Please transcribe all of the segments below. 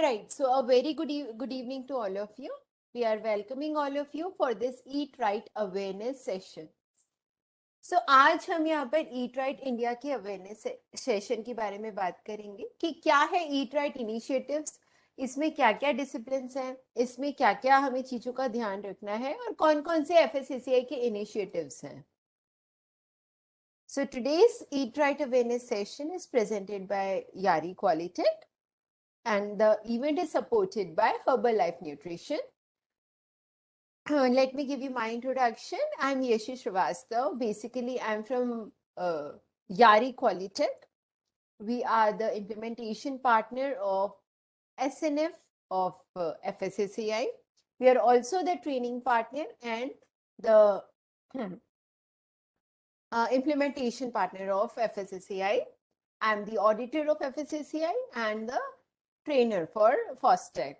right, so a very good evening to all of you. We are welcoming all of you for this Eat Right awareness session. So आज हम यहाँ पर Eat Right India के awareness session के बारे में बात करेंगे कि क्या है Eat Right initiatives, इसमें क्या क्या डिसिप्लिन्स हैं, इसमें क्या क्या हमें चीजों का ध्यान रखना है और कौन कौन से FSSAI के इनिशिएटिव्स हैं. So today's Eat Right awareness session is presented by Yari Qualitech, and the event is supported by Herbalife Nutrition. Let me give you my introduction. I'm Yeshi Srivastav. Basically, I'm from Yari Qualitech. We are the implementation partner of SNF of FSSAI. We are also the training partner and the implementation partner of FSSAI. I'm the auditor of FSSAI and the trainer for FOSTEC.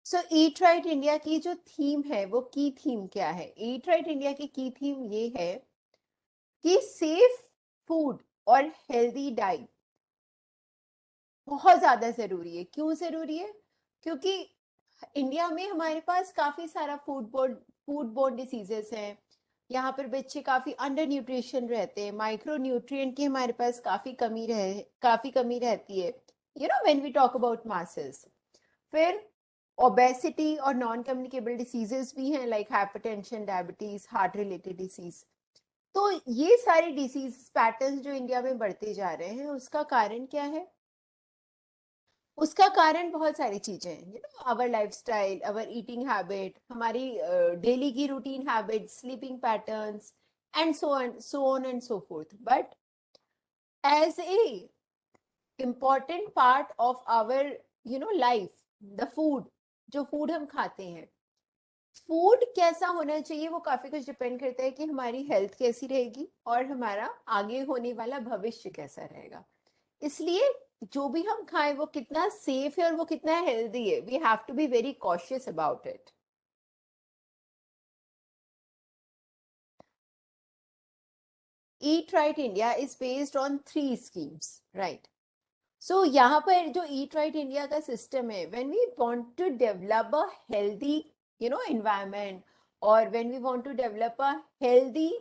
So eat right India की जो theme है वो की theme क्या है? ईट right India की theme ये है कि सेफ फूड और हेल्दी डाइट बहुत ज्यादा जरूरी है. क्यों जरूरी है? क्योंकि इंडिया में हमारे पास काफी सारा फूड बोर्न डिसीजेस हैं. यहाँ पर बच्चे काफी अंडर न्यूट्रिशन रहते हैं, माइक्रो न्यूट्रिएंट की हमारे पास काफी कमी रहती है, you know, when we talk about masses. फिर ओबेसिटी और नॉन कम्युनिकेबल डिसीजेस भी हैं, like hypertension, diabetes, heart related disease. तो ये सारे डिसीज पैटर्न्स जो इंडिया में बढ़ते जा रहे हैं, उसका कारण क्या है? उसका कारण बहुत सारी चीजें हैं, you know, our lifestyle, our eating habit, हमारी डेली की routine habit, sleeping patterns and so on and so forth. But as a important part of our life, the food, जो फूड हम खाते हैं, फूड कैसा होना चाहिए वो काफी कुछ डिपेंड करता है कि हमारी हेल्थ कैसी रहेगी और हमारा आगे होने वाला भविष्य कैसा रहेगा. इसलिए जो भी हम खाएं वो कितना सेफ है और वो कितना हेल्दी है, we have to be very cautious about it. Eat right India is based on 3 schemes, right? So यहाँ पर जो ईट राइट इंडिया का सिस्टम है, when we want to develop a healthy environment, or when we want to develop a healthy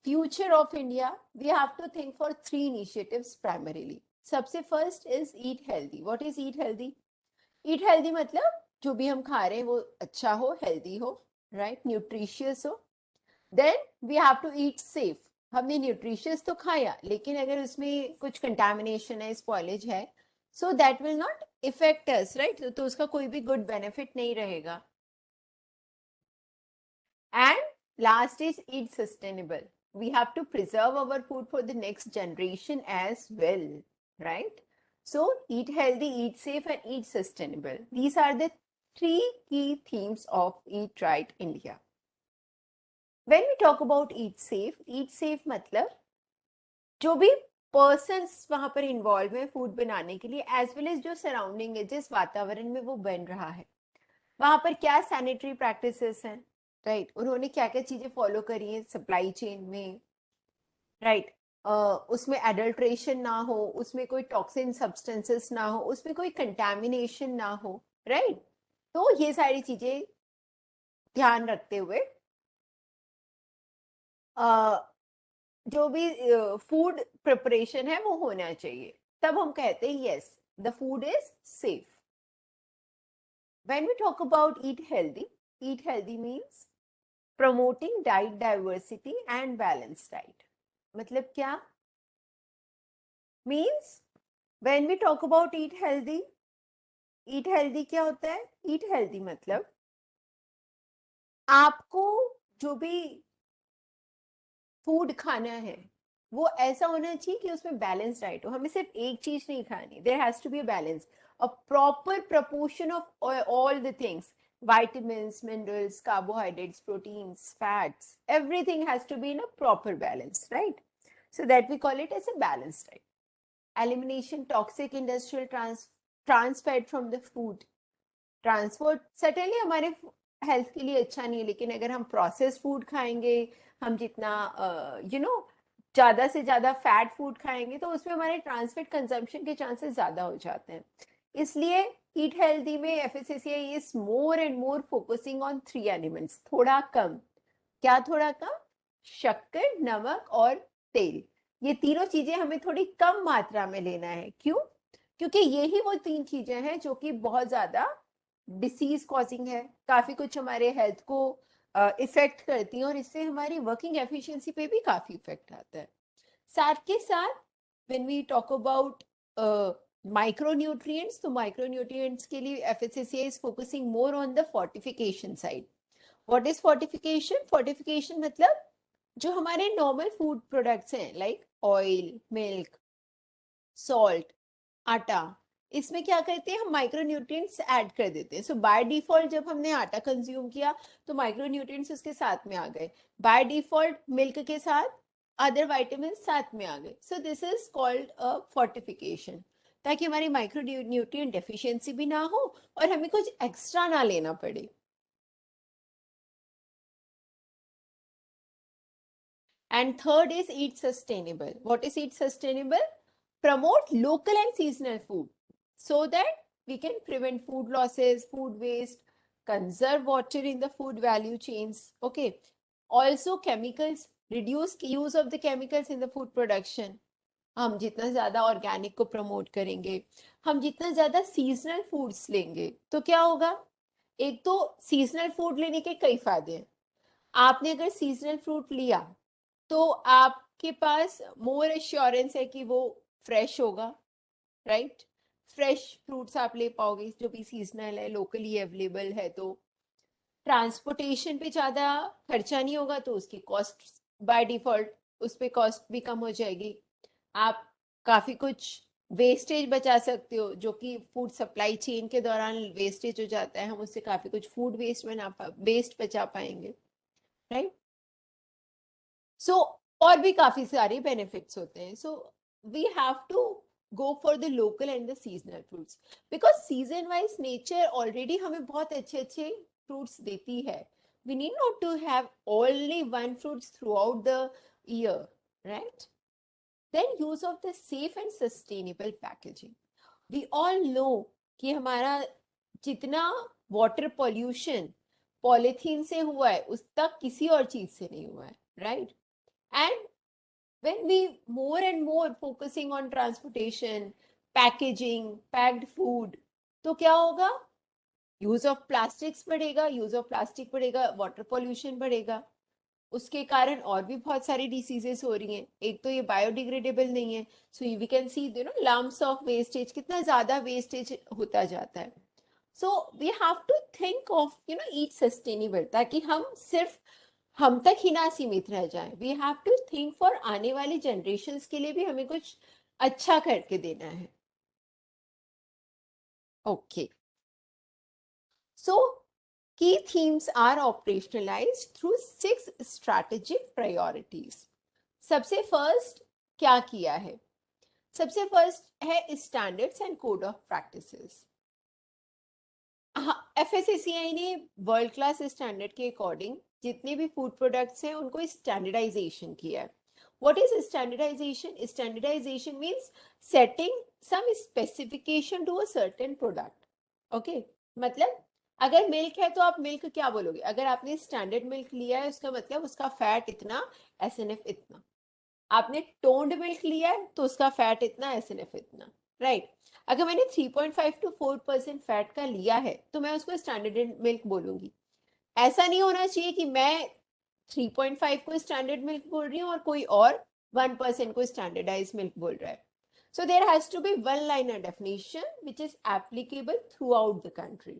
future of India, we have to think for 3 initiatives primarily. सबसे first is eat healthy. What is eat healthy? Eat healthy मतलब जो भी हम खा रहे हैं वो अच्छा हो, healthy हो, right, nutritious हो. Then we have to eat safe. हमने न्यूट्रिशियस तो खाया, लेकिन अगर उसमें कुछ कंटामिनेशन है, स्पॉइलेज है, so that will not effect us, right? तो उसका कोई भी गुड बेनिफिट नहीं रहेगा. And last is eat sustainable. We have to preserve our food for the next generation as well, right? So eat healthy, eat safe, and eat sustainable. These are the 3 key themes of Eat Right India. When we talk about eat safe मतलब जो भी persons वहां पर involve है food बनाने के लिए, as well as जो सराउंडिंग है, जिस वातावरण में वो बन रहा है, वहां पर क्या सैनिटरी प्रैक्टिसेस हैं, राइट? उन्होंने क्या क्या चीजें फॉलो करी है सप्लाई चेन में, राइट? उसमें एडल्ट्रेशन ना हो, उसमें कोई टॉक्सिन सब्सटेंसेस ना हो, उसमें कोई कंटामिनेशन ना हो, राइट? तो ये सारी चीजें ध्यान रखते हुए जो भी फूड प्रिपरेशन है वो होना चाहिए, तब हम कहते हैं yes, the food is safe. When we talk about eat healthy means promoting diet diversity and balanced diet. मतलब क्या? Means when we talk about eat healthy क्या होता है? Eat healthy मतलब आपको जो भी फूड खाना है वो ऐसा होना चाहिए कि उसमें बैलेंस डाइट हो. हमें सिर्फ एक चीज नहीं खानी, there has to be a balance, a proper proportion of all the things, vitamins, minerals, carbohydrates, proteins, fats, everything has to be in a proper balance, right? So that we call it as a balanced diet. Elimination toxic industrial trans fat from the food. Transport certainly हमारे health के लिए अच्छा नहीं है, लेकिन अगर हम process food खाएंगे, हम जितना ज्यादा से ज्यादा फैट फूड खाएंगे, तो उसमें हमारे ट्रांसफैट कंजम्पशन के चांसेस ज्यादा हो जाते हैं. इसलिए ईट हेल्दी में FSSAI is more and more focusing on 3 elements, थोड़ा कम। क्या थोड़ा कम? शक्कर, नमक और तेल। ये तीनों चीजें हमें थोड़ी कम मात्रा में लेना है। क्यों? क्योंकि यही वो 3 चीजें हैं जो कि बहुत ज्यादा डिसीज कॉजिंग है, काफी कुछ हमारे हेल्थ को इफेक्ट करती हैं और इससे हमारी वर्किंग एफिशिएंसी पे भी काफी इफेक्ट आता है। साथ के साथ when we talk about micronutrients, तो माइक्रोन्यूट्रिएंट्स के लिए FSSAI is focusing more on the fortification side. What is fortification? Fortification मतलब जो हमारे नॉर्मल फूड प्रोडक्ट्स हैं लाइक ऑयल, मिल्क, सॉल्ट, आटा, इसमें क्या करते हैं हम माइक्रोन्यूट्रिएंट्स ऐड कर देते हैं। सो बाय डिफॉल्ट जब हमने आटा कंज्यूम किया तो माइक्रोन्यूट्रिएंट्स उसके साथ में आ गए, बाय डिफॉल्ट मिल्क के साथ अदर विटामिन साथ में आ गए। So this is called a fortification, ताकि हमारी माइक्रोन्यूट्रिएंट डेफिशिएंसी भी ना हो और हमें कुछ एक्स्ट्रा ना लेना पड़े। And third is eat sustainable. What is eat sustainable? Promote local and seasonal food so that we can prevent food losses, food waste, conserve water in the food value chains. Okay. Also chemicals, reduce use of the chemicals in the food production. हम जितना ज्यादा organic को promote करेंगे, हम जितना ज्यादा seasonal foods लेंगे तो क्या होगा? एक तो सीजनल फूड लेने के कई फायदे हैं। आपने अगर सीजनल फ्रूट लिया तो आपके पास मोर एश्योरेंस है कि वो फ्रेश होगा, राइट? फ्रेश फ्रूट्स आप ले पाओगे जो भी सीजनल है, लोकली अवेलेबल है। तो ट्रांसपोर्टेशन पे ज़्यादा खर्चा नहीं होगा, तो उसकी कॉस्ट बाय डिफॉल्ट उस पर कॉस्ट भी कम हो जाएगी। आप काफ़ी कुछ वेस्टेज बचा सकते हो, जो कि फूड सप्लाई चेन के दौरान वेस्टेज हो जाता है, हम उससे काफ़ी कुछ फूड वेस्ट बचा पाएंगे, राइट? सो और भी काफी सारे बेनिफिट्स होते हैं। So we have to go for the local and the seasonal fruits, because season wise nature already हमें बहुत अच्छे अच्छे फ्रूट्स देती है। We need not to have only one fruits throughout the year, right? Then use of the safe and sustainable packaging. We all know कि हमारा जितना water pollution polythene से हुआ है उस तक किसी और चीज से नहीं हुआ है, right? And when we more and more focusing on transportation, packaging, packed food, तो क्या होगा? यूज ऑफ प्लास्टिक्स बढ़ेगा, यूज ऑफ प्लास्टिक बढ़ेगा, वाटर पॉल्यूशन बढ़ेगा। उसके कारण और भी बहुत सारी डिसीजेस हो रही हैं। एक तो ये बायोडिग्रेडेबल नहीं है, so we can see lumps of wastage, कितना ज्यादा वेस्टेज होता जाता है। So we have to think of eat sustainable, ताकि हम सिर्फ हम तक ही ना सीमित रह जाए। We have to think for आने वाली जनरेशन्स के लिए भी हमें कुछ अच्छा करके देना है। ओके, सो की themes are operationalized through 6 strategic priorities. सबसे फर्स्ट क्या किया है? सबसे फर्स्ट है standards and code of practices. FSSCI ने वर्ल्ड क्लास स्टैंडर्ड के अकॉर्डिंग जितने भी फूड प्रोडक्ट्स हैं उनको स्टैंडर्डाइजेशन किया है। What is standardization? Standardization means setting some specification to a certain product. Okay, मतलब अगर मिल्क है तो आप मिल्क क्या बोलोगे? अगर आपने स्टैंडर्ड मिल्क लिया है उसका मतलब उसका फैट इतना, एसएनएफ इतना। आपने टोन्ड मिल्क लिया है तो उसका फैट इतना, एसएनएफ इतना, राइट? अगर मैंने 3.5 to 4% फैट का लिया है तो मैं उसको स्टैंडर्ड मिल्क बोलूंगी। ऐसा नहीं होना चाहिए कि मैं 3.5 को स्टैंडर्ड मिल्क बोल रही हूँ और कोई और 1% को स्टैंडर्डाइज मिल्क बोल रहा है। So there has to be one liner definition which is applicable throughout the country.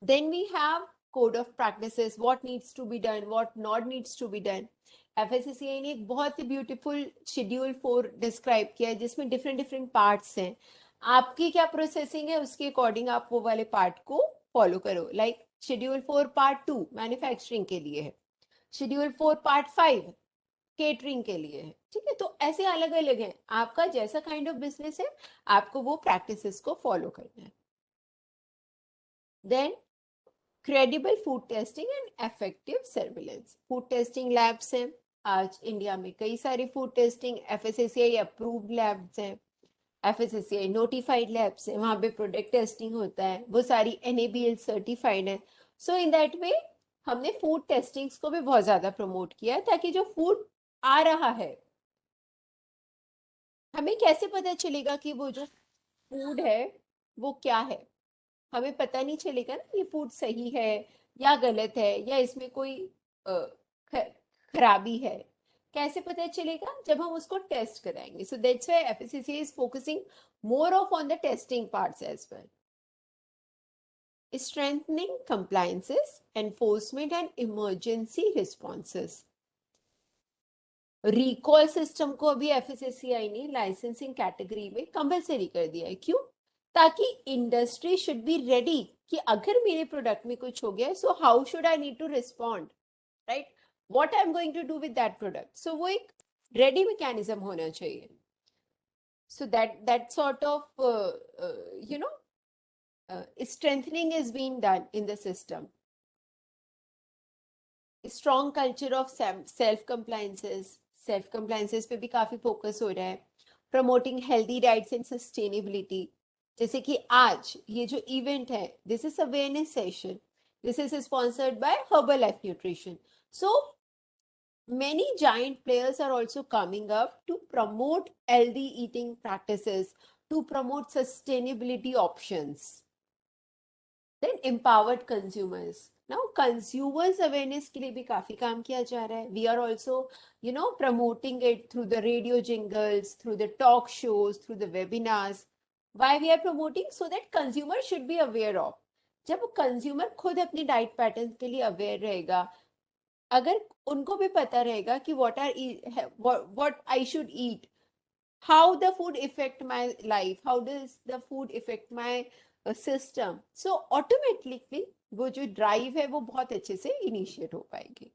Then we have code of practices, what needs to be done, what not needs to be done. FSCI ने एक बहुत ही beautiful schedule 4 describe किया है जिसमें different different parts हैं। आपकी क्या processing है उसके अकॉर्डिंग आप वो वाले पार्ट को फॉलो करो। लाइक शेड्यूल 4 पार्ट 2 मैन्युफैक्चरिंग के लिए है, शेड्यूल 4 पार्ट 5 केटरिंग के लिए है, ठीक है? तो ऐसे अलग अलग हैं। आपका जैसा काइंड ऑफ बिजनेस है आपको वो प्रैक्टिसेस को फॉलो करना है। Then credible food testing and effective surveillance. Food testing labs हैं आज इंडिया में, कई सारी food testing FSSCI approved labs हैं। FSSAI नोटिफाइड लैब्स है, वहां पे प्रोडक्ट टेस्टिंग होता है, वो सारी NABL सर्टिफाइड है. सो इन दैट वे हमने फूड टेस्टिंग्स को भी बहुत ज्यादा प्रमोट किया है, ताकि जो फूड आ रहा है, हमें कैसे पता चलेगा कि वो जो फूड है वो क्या है. हमें पता नहीं चलेगा ना ये फूड सही है या गलत है, या इसमें कोई अ, ख- खराबी है. कैसे पता चलेगा? जब हम उसको टेस्ट कराएंगे. So that's why FSSAI is focusing more of on the testing parts as well. Strengthening compliances, enforcement and emergency responses. Recall system को अभी FSSAI ने लाइसेंसिंग कैटेगरी में कंपलसरी कर दिया है. क्यों? ताकि इंडस्ट्री शुड बी रेडी कि अगर मेरे प्रोडक्ट में कुछ हो गया, so how should I need to respond, right? What I am going to do with that product. So वो एक रेडी मैकेनिज्म होना चाहिए. So that sort of you know strengthening is being done in the system. Strong culture of self compliances पे भी काफी focus हो रहा है. Promoting healthy diets and sustainability. जैसे कि आज ये जो इवेंट है, this is awareness session. This is sponsored by Herbalife Nutrition. So many giant players are also coming up to promote healthy eating practices, to promote sustainability options. Then empowered consumers. Now consumers awareness के लिए भी काफी काम किया जा रहा है. We are also, promoting it through the radio jingles, through the talk shows, through the webinars. Why we are promoting? So that consumers should be aware of. जब कंज्यूमर खुद अपनी डाइट पैटर्न के लिए अवेयर रहेगा, अगर उनको भी पता रहेगा कि what I should eat, how the food affect my life, how does the food affect my system, so automatically वो जो ड्राइव है वो बहुत अच्छे से इनिशिएट हो पाएगी.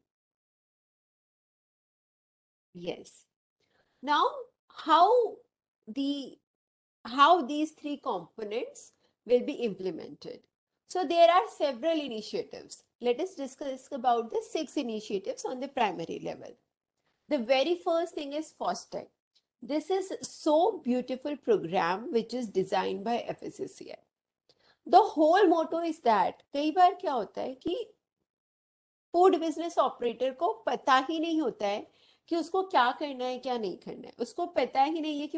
Yes. Now, how the how these three components will be implemented. So there are several initiatives. Let us discuss about the 6 initiatives on the primary level. The very first thing is FOSTEC. This is so beautiful program which is designed by FSSAI. The whole motto is that कई बार क्या होता है कि food business operator को पता ही नहीं होता है कि उसको क्या करना है क्या नहीं करना है. उसको पता ही नहीं है कि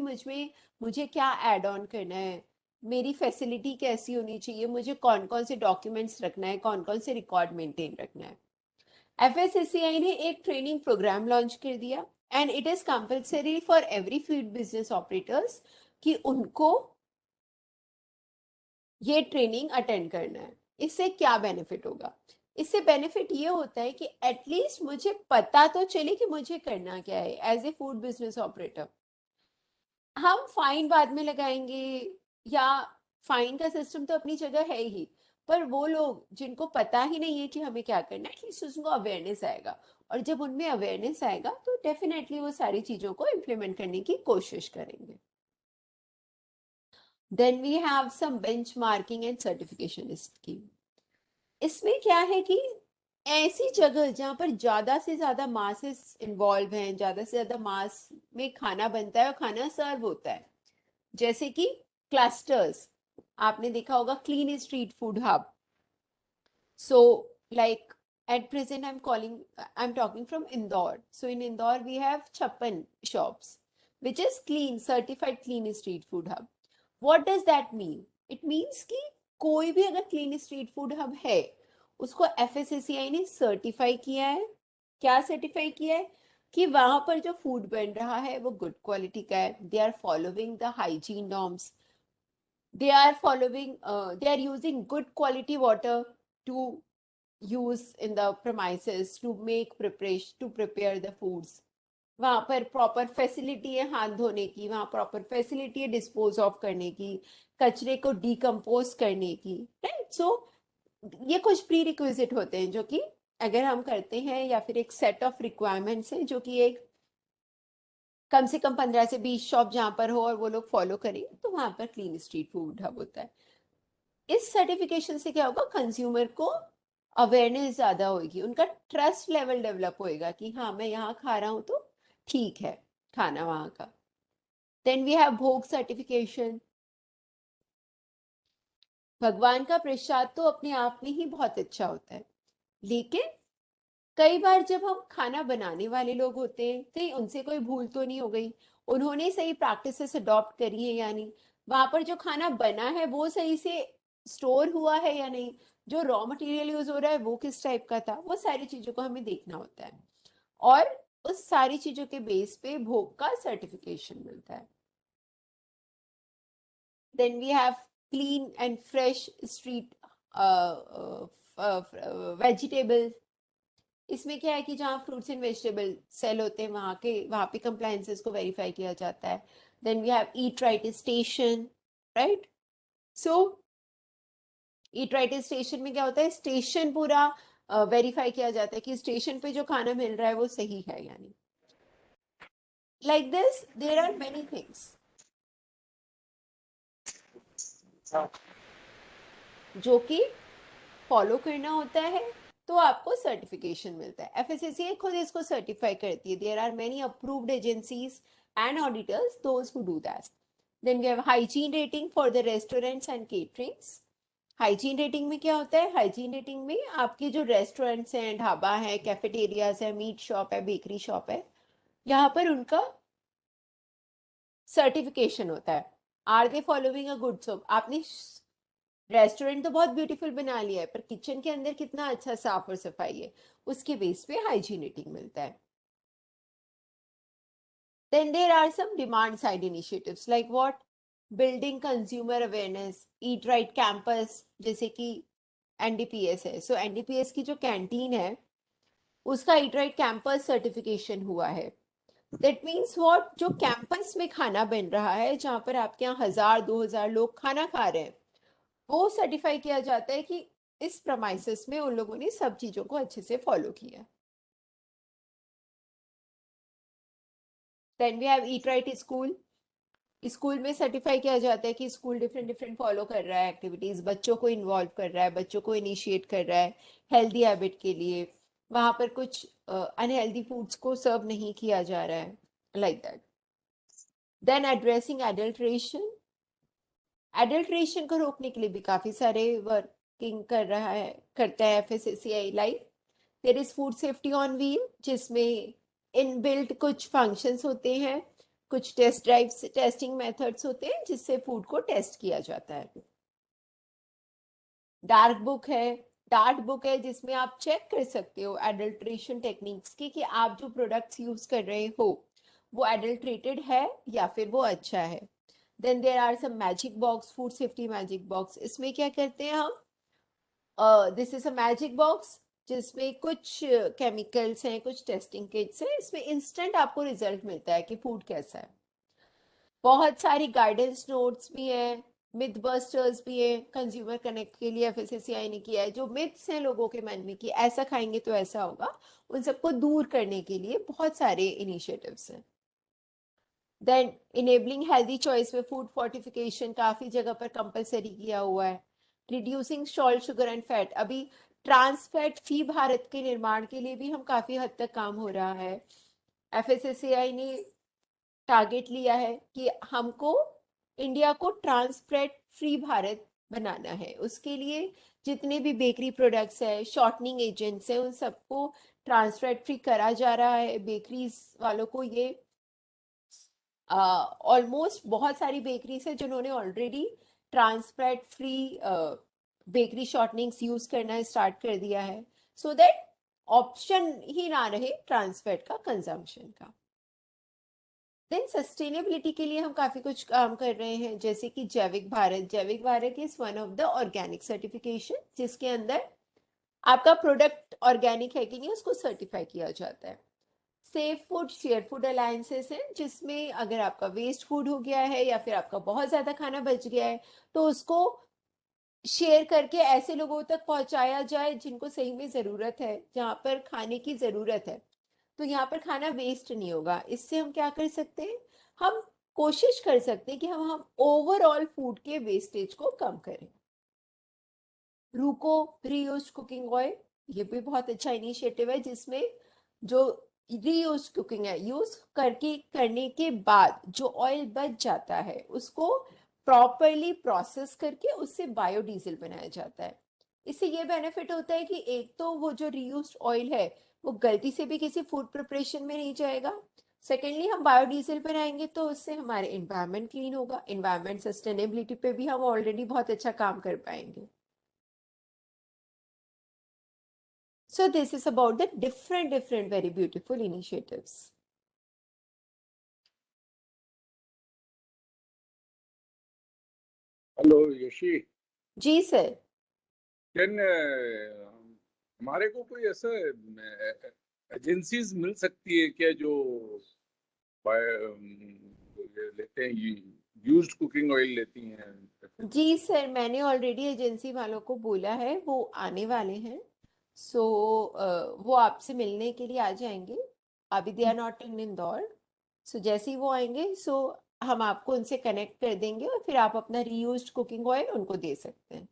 मुझे क्या ऐड ऑन करना है, मेरी फैसिलिटी कैसी होनी चाहिए, मुझे कौन कौन से डॉक्यूमेंट्स रखना है, कौन कौन से रिकॉर्ड मेंटेन रखना है. FSSAI ने एक ट्रेनिंग प्रोग्राम लॉन्च कर दिया, and it is compulsory for every food business operators कि उनको ये ट्रेनिंग अटेंड करना है. इससे क्या बेनिफिट होगा? इससे बेनिफिट ये होता है कि एटलीस्ट मुझे पता तो चले कि मुझे करना क्या है as a food business operator. हम फाइन बाद में लगाएंगे, या फाइन का सिस्टम तो अपनी जगह है ही, पर वो लोग जिनको पता ही नहीं है कि हमें क्या करना है, एटलीस्ट उसको अवेयरनेस आएगा. और जब उनमें अवेयरनेस आएगा तो डेफिनेटली वो सारी चीजों को इम्प्लीमेंट करने की कोशिश करेंगे. Then we have some benchmarking and certification scheme. इसमें क्या है कि ऐसी जगह जहां पर ज्यादा से ज्यादा मासेस इन्वॉल्व हैं, ज्यादा से ज्यादा मास में खाना बनता है और खाना सर्व होता है, जैसे कि क्लस्टर्स. आपने देखा होगा clean street food hub. So like at present I'm talking from Indore. So in Indore we have 56 shops which is clean, certified clean street food hub. What does that mean? It means कि कोई भी अगर clean street food hub है, उसको FSSAI ने certify किया है. क्या सर्टिफाई किया है? कि वहां पर जो फूड बन रहा है वो गुड क्वालिटी का है, they are following the hygiene norms, they are using good quality water to use in the premises to make preparation to prepare the foods. वहां पर प्रॉपर फैसिलिटी है हाथ धोने की, वहां प्रॉपर फैसिलिटी है डिस्पोज ऑफ करने की, कचरे को डिकम्पोज करने की, राइट? सो ये कुछ प्री रिक्विजिट होते हैं जो कि अगर हम करते हैं, या फिर एक सेट ऑफ रिक्वायरमेंट्स है जो कि एक कम से कम 15 से 20 शॉप जहां पर हो और वो लोग फॉलो करें, तो वहां पर क्लीन स्ट्रीट फूड हब होता है. इस सर्टिफिकेशन से क्या होगा? कंज्यूमर को अवेयरनेस ज्यादा होगी, उनका ट्रस्ट लेवल डेवलप होएगा कि हाँ मैं यहाँ खा रहा हूँ तो ठीक है खाना वहाँ का. देन वी हैव भोग सर्टिफिकेशन। भगवान का प्रसाद तो अपने आप में ही बहुत अच्छा होता है, लेकिन कई बार जब हम खाना बनाने वाले लोग होते हैं तो उनसे कोई भूल तो नहीं हो गई, उन्होंने सही प्रैक्टिसेस अडॉप्ट करी है या नहीं, वहां पर जो खाना बना है वो सही से स्टोर हुआ है या नहीं, जो रॉ मटेरियल यूज हो रहा है वो किस टाइप का था, वो सारी चीजों को हमें देखना होता है। और उस सारी चीजों के बेस पे भोग का सर्टिफिकेशन मिलता है। Then we have clean and fresh street vegetable. इसमें क्या है कि जहाँ फ्रूट्स एंड वेजिटेबल सेल होते हैं वहाँ पे कंप्लायंसेस को वेरीफाई किया जाता है। Then we have eat right station, right. So eat right station में क्या होता है, स्टेशन पूरा वेरीफाई किया जाता है कि स्टेशन पे जो खाना मिल रहा है वो सही है यानी। Like this there are many things जो कि फॉलो करना होता है, तो आपको सर्टिफिकेशन मिलता है। एफएसएससीआई खुद इसको सर्टिफाई करती है। There are many approved agencies and auditors those who do that. Then we have hygiene rating for the restaurants and caterings. Hygiene rating में क्या होता है, हाइजीन रेटिंग में आपके जो रेस्टोरेंट्स हैं, ढाबा है, कैफेटेरियाज है, मीट शॉप है, बेकरी शॉप है, यहाँ पर उनका सर्टिफिकेशन होता है। Are they following a good SOP. आपने रेस्टोरेंट तो बहुत ब्यूटीफुल बना लिया है, पर किचन के अंदर कितना अच्छा साफ और सफाई है, उसके बेस पे हाइजीन रेटिंग मिलता है। Then there are some demand side initiatives like what? Building consumer awareness, eat right campus, जैसे कि एनडीपीएस है। सो एनडीपीएस की जो कैंटीन है उसका ईट राइट कैंपस सर्टिफिकेशन हुआ है। दैट मीन्स व्हाट, जो कैंपस में खाना बन रहा है, जहां पर आपके यहाँ 1000 2000 लोग खाना खा रहे हैं, वो सर्टिफाई किया जाता है कि इस प्रमाइसिस में उन लोगों ने सब चीजों को अच्छे से फॉलो किया। Then we have eat right school. School में सर्टिफाई किया जाता है कि स्कूल डिफरेंट डिफरेंट फॉलो कर रहा है एक्टिविटीज, बच्चों को इन्वॉल्व कर रहा है, बच्चों को इनिशिएट कर रहा है हेल्दी हैबिट के लिए, वहां पर कुछ अनहेल्दी फूड्स को सर्व नहीं किया जा रहा है, like that. Then addressing adulteration. Adulteration को रोकने के लिए भी काफी सारे वर्किंग कर रहा है, करता है FSSCI. Like there is food safety on wheel, जिसमें इनबिल्ट कुछ फंक्शंस होते हैं, कुछ टेस्ट ड्राइव्स, टेस्टिंग मेथड्स होते हैं जिससे फूड को टेस्ट किया जाता है। डार्क बुक है। डार्क बुक है जिसमें आप चेक कर सकते हो एडल्ट्रेशन टेक्निक्स की, कि आप जो प्रोडक्ट्स यूज कर रहे हो वो एडल्ट्रेटेड है या फिर वो अच्छा है। Then there are some magic box, food safety magic box. इसमें क्या करते हैं हम, this is a magic box जिसमें कुछ केमिकल्स हैं, कुछ टेस्टिंग किट्स हैं, इसमें इंस्टेंट आपको रिजल्ट मिलता है कि फूड कैसा है। बहुत सारी गाइडेंस नोट्स भी हैं, मिथ बस्टर्स भी हैं, कंज्यूमर कनेक्ट के लिए एफएसएससीआई ने किया है। जो मिथ्स हैं लोगों के मन में कि ऐसा खाएंगे तो ऐसा होगा, उन सबको दूर करने के लिए बहुत सारे इनिशिएटिव्स हैं। देन इनेबलिंग हेल्दी चॉइस में फूड फोर्टिफिकेशन काफी जगह पर कंपलसरी किया हुआ है। Reducing salt sugar and fat, अभी ट्रांस फैट फ्री भारत के निर्माण के लिए भी हम काफी हद तक काम हो रहा है। एफएसएसएआई ने टारगेट लिया है कि हमको इंडिया को ट्रांस फैट फ्री भारत बनाना है। उसके लिए जितने भी बेकरी प्रोडक्ट्स है, शॉर्टनिंग एजेंट्स हैं, उन सबको ट्रांस फैट फ्री करा जा रहा है। बेकरीज वालों को ये ऑलमोस्ट बहुत सारी बेकरीज है जिन्होंने already trans fat free bakery shortenings use करना स्टार्ट कर दिया है, सो दैट ऑप्शन ही ना रहे ट्रांस फैट का कंजम्पशन का। देन सस्टेनेबिलिटी के लिए हम काफी कुछ काम कर रहे हैं, जैसे कि जैविक भारत। जैविक Bharat is one of the organic certification, जिसके अंदर आपका प्रोडक्ट ऑर्गेनिक है कि नहीं उसको सर्टिफाई किया जाता है। Safe food, share food alliances हैं, जिसमें अगर आपका वेस्ट फूड हो गया है या फिर आपका बहुत ज्यादा खाना बच गया है, तो उसको शेयर करके ऐसे लोगों तक पहुंचाया जाए जिनको सही में जरूरत है, जहां पर खाने की जरूरत है, तो यहाँ पर खाना वेस्ट नहीं होगा। इससे हम क्या कर सकते हैं, हम कोशिश कर सकते हैं कि हम ओवरऑल फूड के वेस्टेज को कम करें। रूको रीयूज कुकिंग ऑयल, ये भी बहुत अच्छा इनिशिएटिव है, जिसमें जो रीयूज कुकिंग है, यूज करने के बाद जो ऑयल बच जाता है उसको प्रॉपरली प्रोसेस करके उससे बायोडीजल बनाया जाता है। इससे ये बेनिफिट होता है कि एक तो वो जो रीयूज्ड ऑयल है वो गलती से भी किसी फूड प्रिपरेशन में नहीं जाएगा। सेकेंडली हम बायोडीजल बनाएंगे तो उससे हमारे इन्वायरमेंट क्लीन होगा, इन्वायरमेंट सस्टेनेबिलिटी पे भी हम ऑलरेडी बहुत अच्छा काम कर पाएंगे। So this is about the different very beautiful initiatives. Hello Yashi. जी सर। कैन हमारे को कोई ऐसा एजेंसीज मिल सकती है क्या जो ये लेते हैं, यूज्ड कुकिंग ऑयल लेती हैं? जी सर, मैंने ऑलरेडी एजेंसी वालों को बोला है, वो आने वाले हैं। सो वो आपसे मिलने के लिए आ जाएंगे। अभी they are not in Indore. So जैसे ही वो आएंगे सो हम आपको उनसे कनेक्ट कर देंगे और फिर आप अपना रीयूज्ड कुकिंग ऑयल उनको दे सकते हैं।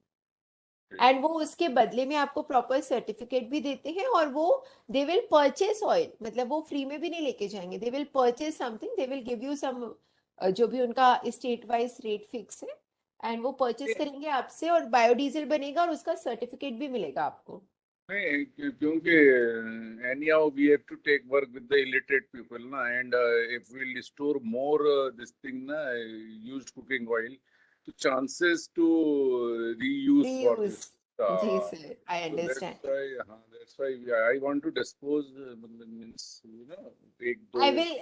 एंड वो उसके बदले में आपको प्रॉपर सर्टिफिकेट भी देते हैं, और वो दे विल परचेस ऑयल, मतलब वो फ्री में भी नहीं लेके जाएंगे, they will purchase something, they will give you some, जो भी उनका स्टेट वाइज रेट फिक्स है, एंड वो परचेस करेंगे आपसे और बायोडीजल बनेगा और उसका सर्टिफिकेट भी मिलेगा आपको। नहीं, क्योंकि anyhow we have to take work with the illiterate people ना, and if we'll store more this thing ना, used cooking oil, तो chances to reuse for reuse. this, जी sir, I so that's understand. why, that's why I want to dispose, means, एक दो I will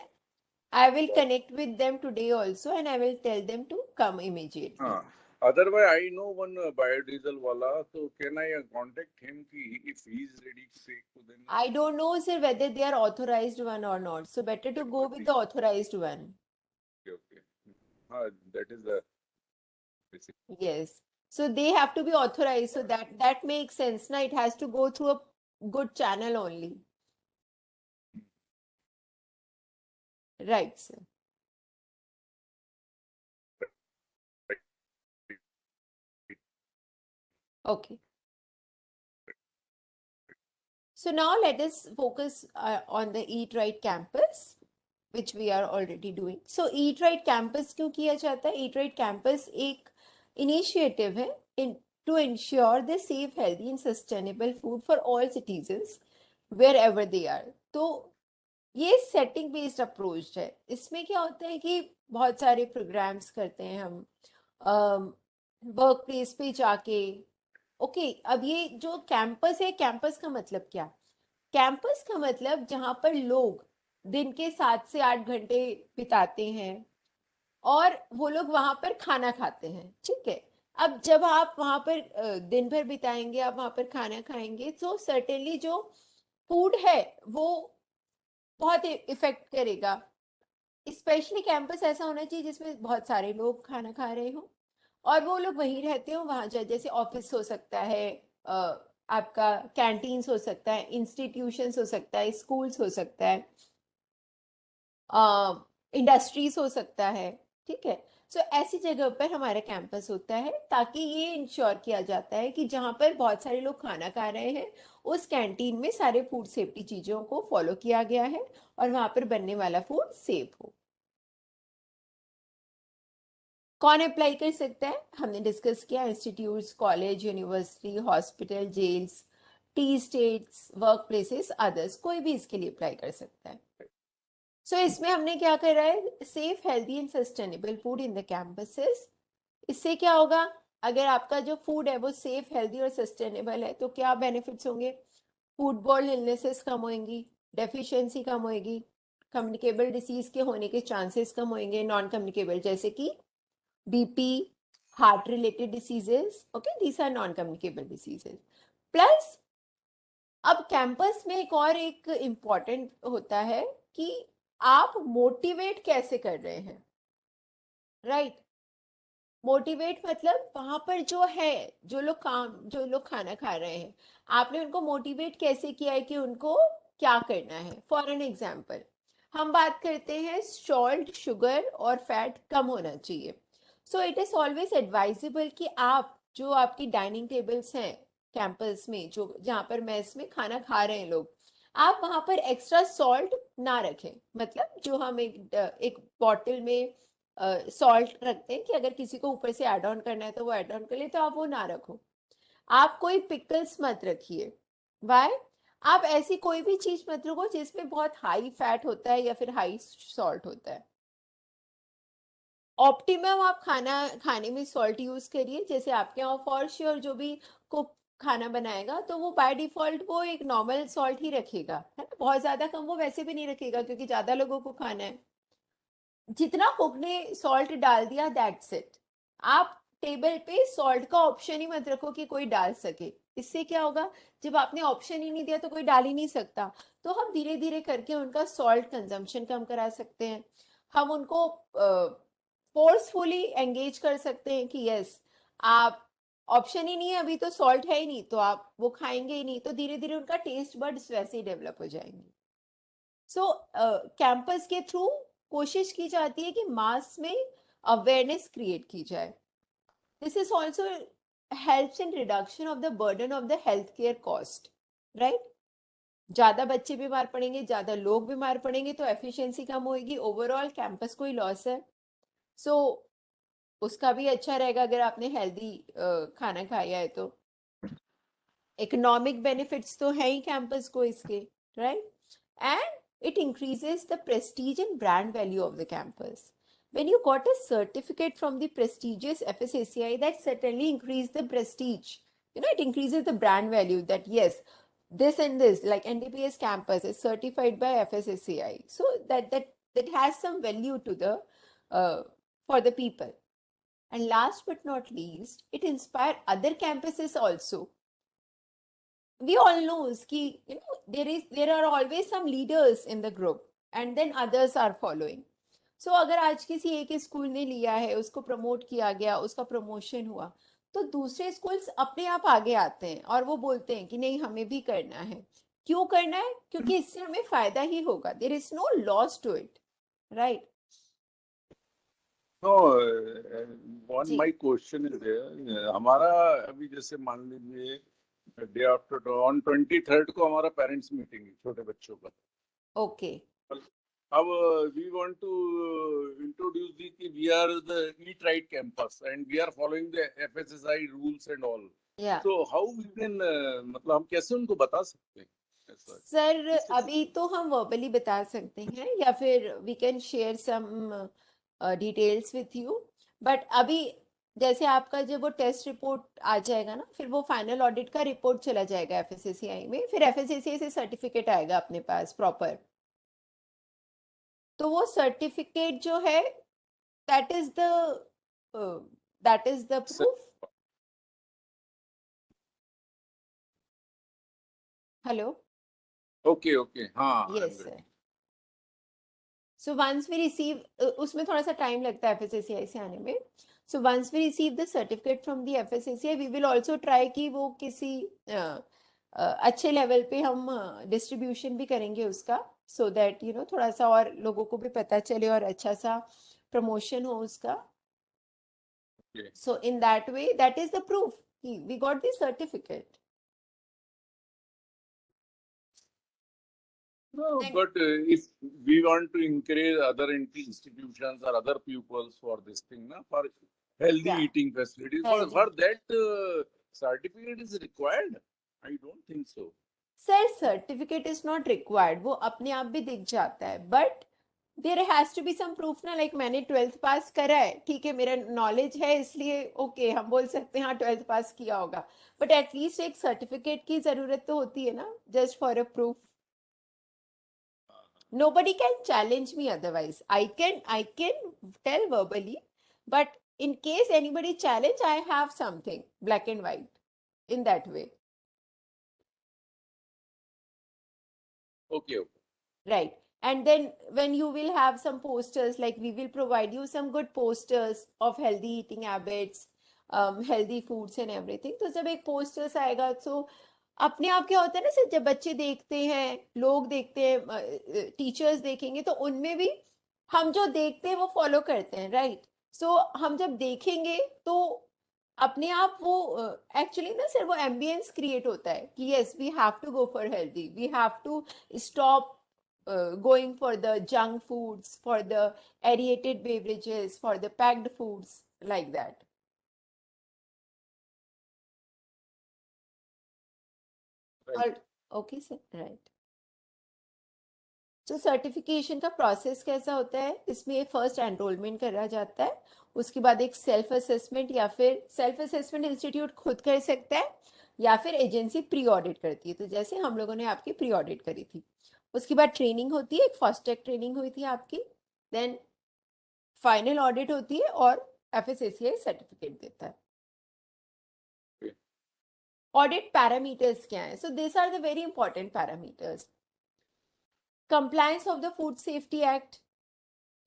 I will connect with them today also, and I will tell them to come immediately. हाँ, otherwise I know one biodiesel wala, so can I contact him ki if he is ready to take to them? I don't know, sir, whether they are authorized one or not. So better to That go could with be the authorized one. okay. That is the basic. Yes. So they have to be authorized. So that makes sense. Now it has to go through a good channel only. Right, sir. Okay. So now let us focus on the Eat Right campus, which we are already doing. So Eat Right campus क्यों किया जाता है? Eat Right campus एक initiative है to ensure the safe, healthy and sustainable food for all citizens wherever they are. तो ये setting based approach है। इसमें क्या होता है कि बहुत सारे प्रोग्राम्स करते हैं हम वर्क प्लेस पे जाके। ओके, अब ये जो कैंपस है, कैंपस का मतलब क्या? कैंपस का मतलब जहां पर लोग दिन के 7 से 8 घंटे बिताते हैं और वो लोग वहां पर खाना खाते हैं, ठीक है। अब जब आप वहां पर दिन भर बिताएंगे, आप वहां पर खाना खाएंगे, तो सर्टेनली जो फूड है वो बहुत इफेक्ट करेगा। स्पेशली कैंपस ऐसा होना चाहिए जिसमें बहुत सारे लोग खाना खा रहे हो और वो लोग वहीं रहते हो, वहां जाए, जैसे ऑफिस हो सकता है, आपका कैंटीन्स हो सकता है, इंस्टीट्यूशंस हो सकता है, स्कूल्स हो सकता है, इंडस्ट्रीज हो सकता है, ठीक है। सो ऐसी जगह पर हमारा कैंपस होता है ताकि ये इंश्योर किया जाता है कि जहाँ पर बहुत सारे लोग खाना खा रहे हैं उस कैंटीन में सारे फूड सेफ्टी चीजों को फॉलो किया गया है और वहां पर बनने वाला फूड सेफ हो। कौन अप्लाई कर सकता है? हमने डिस्कस किया, institutes, college, university, hospital, jails, tea estates, work places, others, कोई भी इसके लिए अप्लाई कर सकता है। सो इसमें हमने क्या करा है? Safe, healthy and sustainable food in the campuses. इससे क्या होगा? अगर आपका जो फूड है वो सेफ, हेल्दी और सस्टेनेबल है तो क्या बेनिफिट्स होंगे? फूड बॉर्न इलनेसेस कम होंगी, डेफिशिएंसी कम होगी, कम्युनिकेबल डिसीज के होने के चांसेस कम होंगे, नॉन कम्युनिकेबल जैसे कि BP, heart related diseases, okay, these are non communicable diseases. Plus अब कैंपस में एक इम्पॉर्टेंट होता है कि आप मोटिवेट कैसे कर रहे हैं, राइट? मोटिवेट मतलब वहां पर जो है, जो लोग खाना खा रहे हैं, आपने उनको मोटिवेट कैसे किया है कि उनको क्या करना है। फॉर एन एग्जाम्पल, हम बात करते हैं सॉल्ट, शुगर और फैट कम होना चाहिए। So it is always advisable कि आप जो आपकी डाइनिंग टेबल्स हैं कैंपस में, जो जहाँ पर मेस में खाना खा रहे हैं लोग, आप वहां पर एक्स्ट्रा सॉल्ट ना रखें, मतलब जो हम एक बॉटल में सॉल्ट रखते हैं कि अगर किसी को ऊपर से ऐड ऑन करना है तो वो ऐड ऑन कर ले, तो आप वो ना रखो। आप कोई पिकल्स मत रखिए। वाई? आप ऐसी कोई भी चीज मत रखो जिसमें बहुत हाई फैट होता है या फिर हाई सॉल्ट होता है। ऑप्टिमम आप खाने में सॉल्ट यूज करिए। जैसे आपके यहाँ फॉर श्योर जो भी कुक खाना बनाएगा तो वो बाय डिफॉल्ट वो एक नॉर्मल सॉल्ट ही रखेगा, है ना, बहुत ज्यादा कम वो वैसे भी नहीं रखेगा क्योंकि ज्यादा लोगों को खाना है। जितना कुक ने सॉल्ट डाल दिया दैट्स इट। आप टेबल पे सॉल्ट का ऑप्शन ही मत रखो कि कोई डाल सके। इससे क्या होगा, जब आपने ऑप्शन ही नहीं दिया तो कोई डाल ही नहीं सकता। तो हम धीरे धीरे करके उनका सॉल्ट कंजम्पशन कम करा सकते हैं। हम उनको फोर्सफुली एंगेज कर सकते हैं कि यस, आप ऑप्शन ही नहीं है, अभी तो सॉल्ट है ही नहीं तो आप वो खाएंगे ही नहीं, तो धीरे धीरे उनका टेस्ट बड्स वैसे ही डेवलप हो जाएंगे। सो कैंपस के थ्रू कोशिश की जाती है कि मास में अवेयरनेस क्रिएट की जाए। This is also helps in reduction of the burden of the health care cost, right? ज्यादा बच्चे बीमार पड़ेंगे, ज्यादा लोग बीमार पड़ेंगे तो एफिशिएंसी कम होगी, ओवरऑल कैंपस को ही लॉस है। सो उसका भी अच्छा रहेगा अगर आपने हेल्दी खाना खाया है तो। इकोनॉमिक बेनिफिट्स तो है ही कैंपस को इसके, right? And it increases the prestige and brand value of the campus. When you got a certificate from the prestigious FSSAI, that certainly increase the prestige. You know, it increases the brand value that yes, this and this, like NDPS campus is certified by FSSAI. So that has some value to the for the people. And last but not least, it inspire other campuses also. We all knows कि you know there are always some leaders in the group and then others are following. So अगर आज किसी एक school ने लिया है, उसको promote किया गया, उसका प्रमोशन हुआ, तो दूसरे स्कूल्स अपने आप आगे आते हैं और वो बोलते हैं कि नहीं हमें भी करना है। क्यों करना है? क्योंकि इससे हमें फायदा ही होगा। There is no loss to it, right? No, one जी। my question is there. हमारा अभी जैसे मान लीजिए डे आफ्टर ऑन 23rd को हमारा पेरेंट्स मीटिंग है छोटे बच्चों का। ओके। अब we want to introduce the कि we are the eat right campus and we are following the FSSAI rules and all. Yeah so how we can मतलब हम कैसे उनको बता सकते हैं ऐसा? सर इससे अभी तो हम वर्बली बता सकते हैं या फिर we can share some details with you. But अभी जैसे आपका जब वो टेस्ट रिपोर्ट आ जाएगा ना, फिर वो फाइनल ऑडिट का रिपोर्ट चला जाएगा एफएसएससीआई में, फिर एफएसएससीआई से सर्टिफिकेट आएगा अपने पास प्रॉपर। तो वो सर्टिफिकेट जो है that is the that is the proof. Hello? Okay okay हाँ I am yes sir. Getting. So once we receive, उसमें थोड़ा सा टाइम लगता है एफएसएससीआई से आने में। So once we receive the certificate from the FSSCI we will also try कि वो किसी अच्छे लेवल पे हम डिस्ट्रीब्यूशन भी करेंगे उसका, सो दैट यू नो थोड़ा सा और लोगों को भी पता चले और अच्छा सा प्रमोशन हो उसका। So in that way that is the proof कि we got the certificate. No, but if we want to encourage other institutions or other pupils for this thing, na, for healthy या eating facilities, healthy. for that certificate is required? I don't think so. Sir certificate is not required, वो अपने आप भी दिख जाता है, but there has to be some proof ना। Like मैंने 12th पास करा है, ठीक है, मेरा नॉलेज है इसलिए ओके हम बोल सकते हैं हाँ 12th पास किया होगा। बट एटलीस्ट एक सर्टिफिकेट की जरूरत तो होती है ना, just for a proof. Nobody can challenge me otherwise. I can tell verbally, but in case anybody challenge, I have something black and white in that way. Okay, okay. Right. And then when you will have some posters, like we will provide you some good posters of healthy eating habits, healthy foods and everything. तो जब एक posters आएगा तो अपने आप क्या होता है ना सर, जब बच्चे देखते हैं, लोग देखते हैं, टीचर्स देखेंगे तो उनमें भी हम जो देखते हैं वो फॉलो करते हैं, राइट? सो हम जब देखेंगे तो अपने आप वो एक्चुअली ना सर वो एम्बियंस क्रिएट होता है कि yes we have to go for healthy, we have to stop going for the junk foods, for the aerated beverages, for the packed foods, like that. Right. और okay sir, right. तो certification का process कैसा होता है, इसमें first enrolment करा जाता है, उसके बाद एक सेल्फ असेसमेंट, या फिर सेल्फ असेसमेंट इंस्टीट्यूट खुद कर सकता है या फिर एजेंसी प्री ऑडिट करती है। तो जैसे हम लोगों ने आपकी प्री ऑडिट करी थी, उसके बाद ट्रेनिंग होती है, एक फास्ट ट्रैक ट्रेनिंग हुई थी आपकी, देन फाइनल ऑडिट होती है और एफएसएससीआई सर्टिफिकेट देता है। Okay. ऑडिट पैरामीटर्स क्या है? So this are the very important parameters. Compliance of the food safety act,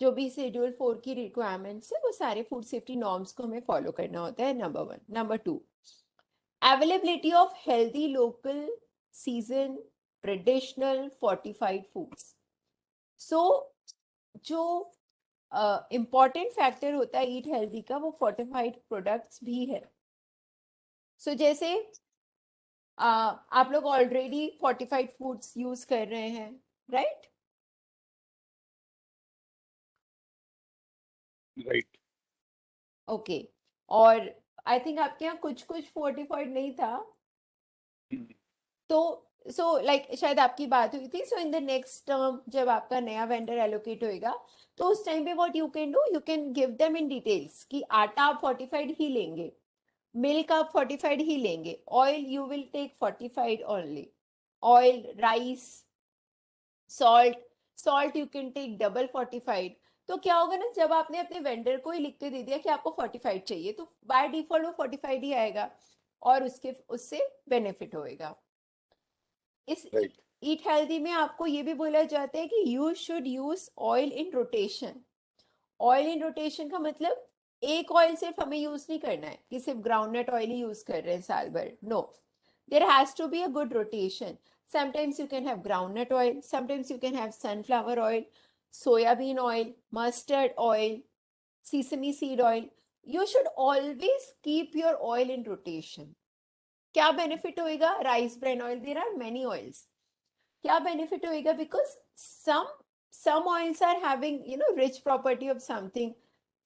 जो भी शेड्यूल 4 की रिक्वायरमेंट्स है वो सारे फूड सेफ्टी नॉर्म्स को हमें फॉलो करना होता है, number 1। Number 2, availability of healthy local season traditional fortified foods. So जो इम्पॉर्टेंट फैक्टर होता है ईट हेल्दी का, वो फोर्टिफाइड प्रोडक्ट्स भी है। सो जैसे आप लोग ऑलरेडी फोर्टिफाइड फूड्स यूज कर रहे हैं, राइट? Right. ओके। और आई थिंक आपके यहाँ कुछ कुछ फोर्टिफाइड नहीं था, Hmm. तो सो लाइक शायद आपकी बात हुई थी। सो इन द नेक्स्ट टर्म जब आपका नया वेंडर एलोकेट होएगा, तो उस टाइम पे what you can do, you can give them in details कि आटा आप फोर्टिफाइड ही लेंगे, मिल्क आप फोर्टिफाइड ही लेंगे, oil you will take fortified only, oil, rice, salt, salt you can take double fortified. तो क्या होगा ना, जब आपने अपने वेंडर को ही लिख के दे दिया कि आपको फोर्टिफाइड चाहिए, तो बाय डिफॉल्ट वो फोर्टिफाइड ही आएगा और उसके उससे बेनिफिट होएगा। इस Right. ईट हेल्दी में आपको ये भी बोला जाता है कि you should use oil in rotation. Oil in rotation का मतलब एक ऑयल सिर्फ हमें यूज नहीं करना है कि सिर्फ ग्राउंडनट ऑयल ही यूज कर रहे हैं साल भर, no, there has to be a good rotation. Sometimes you can have groundnut oil, sometimes you can have sunflower oil, soybean oil, mustard oil, sesame seed oil. You should always keep your oil in rotation. क्या benefit होएगा? Rice bran oil, there are many oils. क्या benefit होएगा? Because some oils are having rich property of something,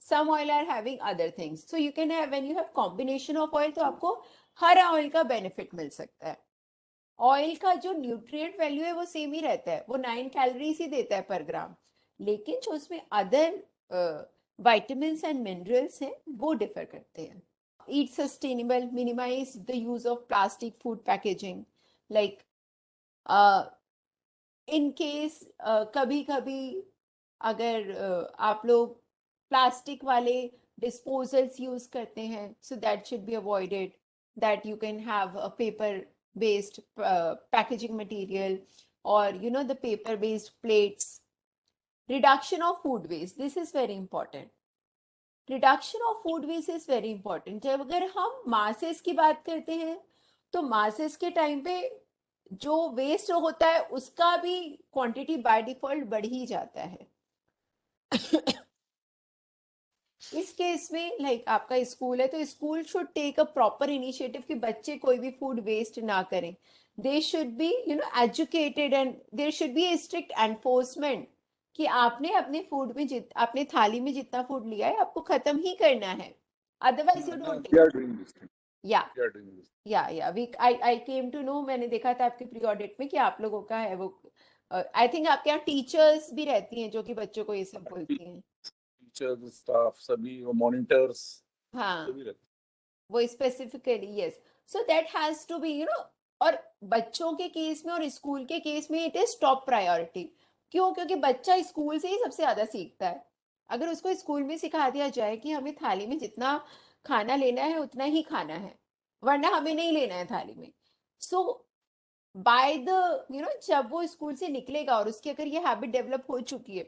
some oil are having other things, so you can have, when you have combination of oil, तो आपको हर oil का benefit मिल सकता है। Oil का जो nutrient value है वो सेम ही रहता है, वो 9 कैलोरीज ही देता है पर ग्राम, लेकिन जो उसमें अदर विटामिन एंड मिनरल्स हैं वो डिफर करते हैं। Eat sustainable, minimize the use of plastic food packaging, like in case कभी कभी अगर आप लोग प्लास्टिक वाले डिस्पोजल्स यूज करते हैं, so that should be avoided, that you can have a paper based packaging material, और the paper based plates. Reduction of food waste, this is very important. Reduction of food waste is very important. जब अगर हम masses की बात करते हैं, तो masses के टाइम पे जो वेस्ट होता है उसका भी क्वांटिटी बाय डिफॉल्ट बढ़ ही जाता है। इस केस में लाइक आपका स्कूल है, तो school should take a proper initiative कि बच्चे कोई भी फूड वेस्ट ना करें। They should be educated, and there should be a strict enforcement कि आपने अपने फूड में अपने थाली में जितना फूड लिया है आपको खत्म ही करना है, otherwise you No, don't we take. are doing this thing. या We are doing this. या we I came to know, मैंने देखा था आपके प्री ऑडिट में कि आप लोगों का है वो। आई थिंक आपके यहाँ टीचर्स भी रहती हैं जो कि बच्चों को ये सब बोलती हैं। Teachers, staff, सभी वो monitors हाँ, सभी रहते वो specifically, yes. So that has to be और बच्चों के केस में और स्कूल के केस में इट इज टॉप प्रायोरिटी। क्यों? क्योंकि बच्चा स्कूल से ही सबसे ज्यादा सीखता है। अगर उसको स्कूल में सिखा दिया जाए कि हमें थाली में जितना खाना लेना है उतना ही खाना है, वरना हमें नहीं लेना है थाली में, सो बाय द जब वो स्कूल से निकलेगा और उसकी अगर ये हैबिट डेवलप हो चुकी है,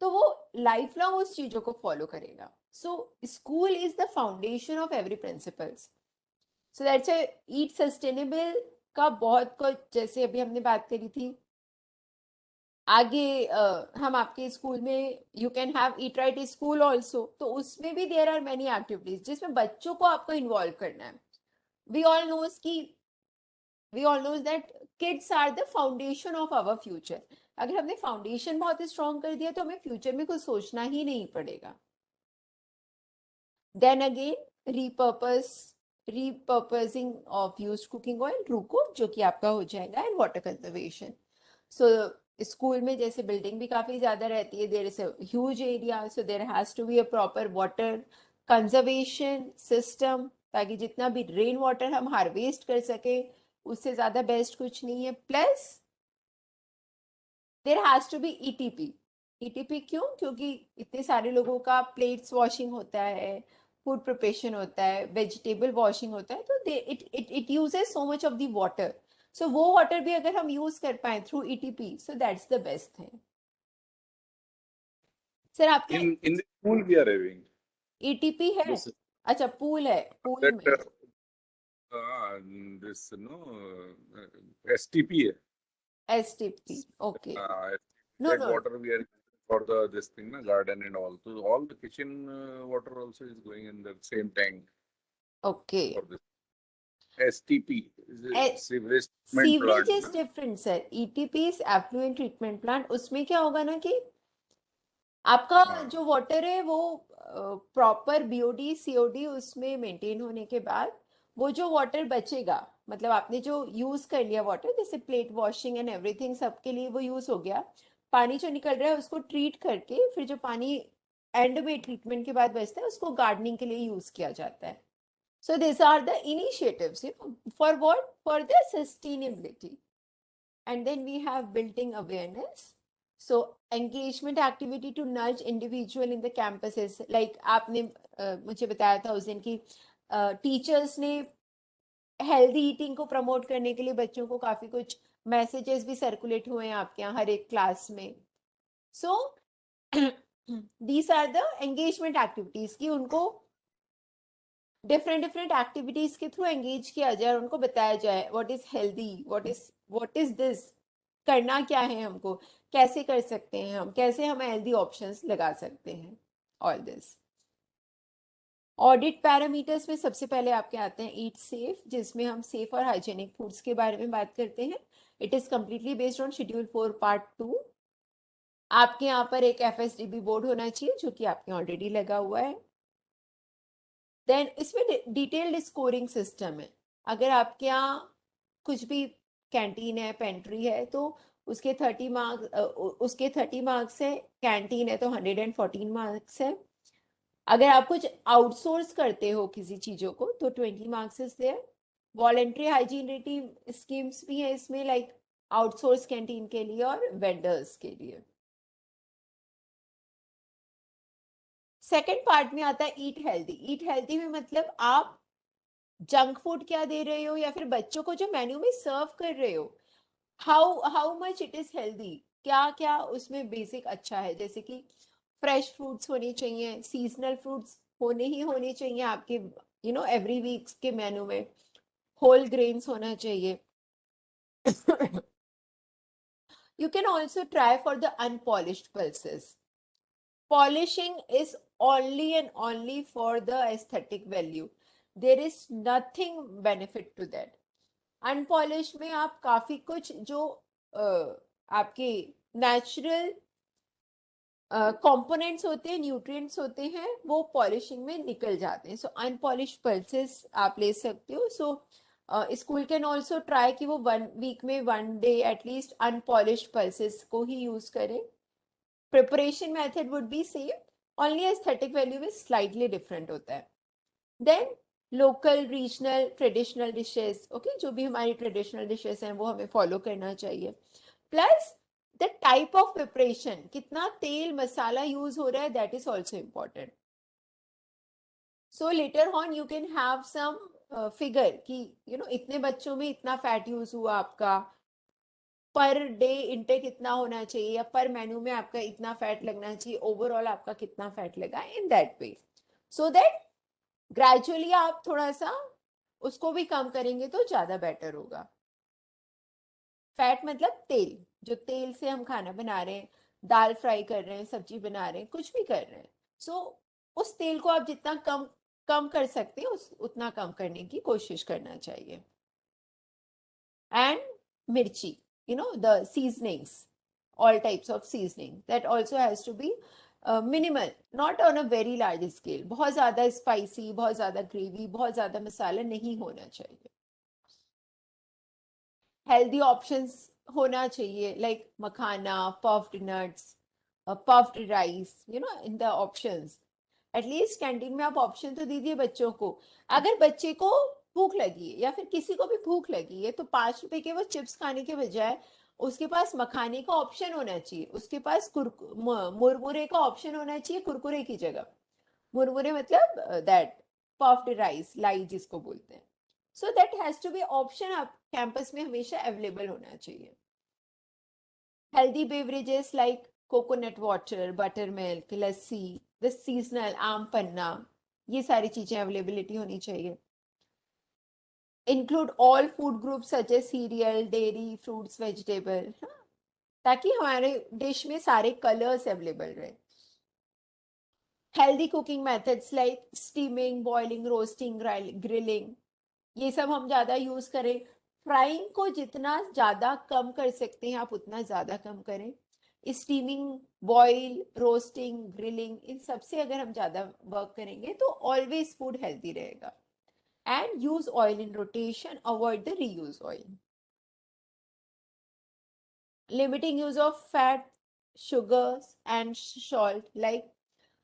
तो वो लाइफ लॉन्ग उस चीजों को फॉलो करेगा। So school is the foundation of every principles. So that's eat sustainable का बहुत कुछ, जैसे अभी हमने बात करी थी आगे हम आपके स्कूल में you can have eat right school also, तो उसमें भी देयर आर मेनी एक्टिविटीज जिसमें बच्चों को आपको इन्वॉल्व करना है। वी ऑल नोज कि we all knows that kids are the foundation of our future. अगर हमने फाउंडेशन बहुत स्ट्रॉन्ग कर दिया तो हमें फ्यूचर में कुछ सोचना ही नहीं पड़ेगा। Then again repurposing of used cooking oil, RUCO, जो कि आपका हो जाएगा, and water conservation. So school में जैसे बिल्डिंग भी काफी ज्यादा रहती है, there is a huge area, so there has to be a proper water conservation system, ताकि जितना भी रेन वाटर हम हार्वेस्ट कर सके, उससे ज्यादा बेस्ट कुछ नहीं है। Plus there has to be ETP. ETP क्यों? क्योंकि इतने सारे लोगों का प्लेट्स वॉशिंग होता है, फूड प्रिपरेशन होता है, वेजिटेबल वॉशिंग होता है, तो it uses so much of the water. So वो वाटर भी अगर हम यूज कर पाए through ETP, so that's the best thing. Sir आपके In the pool we are having ETP है? this अच्छा, पूल है, पूल that में uh, this STP है. STP. Okay. Uh, no that no. water we are using for the this thing na garden and all. So all the kitchen water also is going in the same tank okay. for this. STP is a sewage treatment sewerage plant is na. Different sir. ETP is effluent treatment plant. उसमें क्या होगा ना कि आपका हाँ. जो water है वो प्रॉपर बीओडी सीओडी उसमें मेंटेन होने के बाद वो जो वाटर बचेगा, मतलब आपने जो यूज कर लिया वाटर, जैसे प्लेट वॉशिंग एंड एवरीथिंग सबके लिए वो यूज हो गया, पानी जो निकल रहा है उसको ट्रीट करके फिर जो पानी एंड में ट्रीटमेंट के बाद बचता है उसको गार्डनिंग के लिए यूज किया जाता है। So this are the initiatives for what, for the sustainability. And then we have building awareness. So engagement activity to nudge individual in the campuses, like आपने मुझे बताया था उस दिन की टीचर्स ने हेल्दी ईटिंग को प्रमोट करने के लिए बच्चों को काफी कुछ मैसेजेस भी सर्कुलेट हुए हैं आपके यहाँ हर एक क्लास में। So these are the engagement activities की उनको डिफरेंट डिफरेंट एक्टिविटीज के थ्रू एंगेज किया जाए और उनको बताया जाए what is healthy, what is this, करना क्या है हमको, कैसे कर सकते हैं हम, कैसे हम हेल्दी ऑप्शंस लगा सकते हैं, ऑल दिस। ऑडिट पैरामीटर्स में सबसे पहले आपके आते हैं ईट सेफ, जिसमें हम सेफ और हाइजेनिक फूड्स के बारे में बात करते हैं। It is completely based on schedule 4 part 2। आपके यहाँ पर एक FSDB बोर्ड होना चाहिए जो कि आपके ऑलरेडी लगा हुआ है। देन इसमें डिटेल्ड स्कोरिंग सिस्टम है। अगर आपके यहाँ कुछ भी कैंटीन है, पेंट्री है, तो उसके 30 मार्क्स है। कैंटीन है तो 114 मार्क्स है। अगर आप कुछ आउटसोर्स करते हो किसी चीजों को तो 20 marks is there. Voluntary hygiene rating schemes भी है इसमें, लाइक आउटसोर्स कैंटीन के लिए और वेंडर्स के लिए। सेकेंड पार्ट में आता है ईट हेल्दी। ईट हेल्दी में मतलब आप जंक फूड क्या दे रहे हो या फिर बच्चों को जो मेन्यू में सर्व कर रहे हो, how much it is healthy, क्या क्या उसमें बेसिक अच्छा है। जैसे कि फ्रेश फ्रूट्स होने चाहिए, सीजनल फ्रूट्स होने चाहिए आपके एवरी वीक के मेन्यू में, होल ग्रेन्स होना चाहिए। You can also try for the unpolished pulses. Polishing is only and only for the aesthetic value. There is nothing benefit to that. Unpolished में आप काफी कुछ जो आपके नेचुरल कंपोनेंट्स होते हैं, न्यूट्रिएंट्स होते हैं, वो पॉलिशिंग में निकल जाते हैं। सो अनपॉलिश पल्सेस आप ले सकते हो। So school can also try कि वो 1 वीक में 1 डे एटलीस्ट अनपॉलिश पल्सेस को ही यूज करें। Preparation method would be same, only aesthetic value में स्लाइटली डिफरेंट होता है। Then local regional traditional dishes, okay, जो भी हमारी ट्रेडिशनल डिशेस हैं वो हमें फॉलो करना चाहिए। Plus the type of preparation, कितना तेल मसाला यूज हो रहा है, that is also important. So later on you can have some figure कि इतने बच्चों में इतना फैट यूज हुआ आपका, पर डे इंटेक इतना होना चाहिए, या पर मेन्यू में आपका इतना फैट लगना चाहिए, ओवरऑल आपका कितना फैट लगा, इन that way, so that gradually आप थोड़ा सा उसको भी कम करेंगे तो ज्यादा बेटर होगा। फैट मतलब तेल जो तेल से हम खाना बना रहे हैं, दाल फ्राई कर रहे हैं, सब्जी बना रहे हैं, कुछ भी कर रहे हैं, सो उस तेल को आप जितना कम कम कर सकते हैं उतना कम करने की कोशिश करना चाहिए. And mirchi, the seasonings, all types of seasoning, that also has to be minimal, not on a very large scale. बहुत ज़्यादा spicy, बहुत ज़्यादा gravy, बहुत ज़्यादा मसाला नहीं होना चाहिए. Healthy options होना चाहिए, like makhana, puffed nuts, puffed rice, in the options. At least canteen में आप ऑप्शन तो दीजिए बच्चों को. अगर बच्चे को भूख लगी है या फिर किसी को भी भूख लगी है तो 5 रुपए के वो चिप्स खाने के बजाय उसके पास मखाने का ऑप्शन होना चाहिए, उसके पास मुरमुरे का ऑप्शन होना चाहिए कुरकुरे की जगह. मुरमुरे मतलब दैट पफ्ड राइस, लाई जिसको बोलते हैं. So that has to be option आप कैंपस में हमेशा अवेलेबल होना चाहिए. Healthy beverages like coconut water, butter milk, lassi, the seasonal aam panna, ये सारी चीजें अवेलेबिलिटी होनी चाहिए. Include all food group such as cereal, dairy, fruits, vegetable, ताकि हमारे डिश में सारे कलर्स अवेलेबल रहे. Healthy cooking methods like steaming, boiling, roasting, grilling, ये सब हम ज्यादा यूज करें. फ्राइंग को जितना ज्यादा कम कर सकते हैं आप उतना ज्यादा कम करें. स्टीमिंग, बॉईल, रोस्टिंग, ग्रिलिंग, इन सबसे अगर हम ज्यादा वर्क करेंगे तो ऑलवेज फूड हेल्दी रहेगा. And use oil in rotation, avoid the reuse oil. Limiting use of fat, sugars and salt like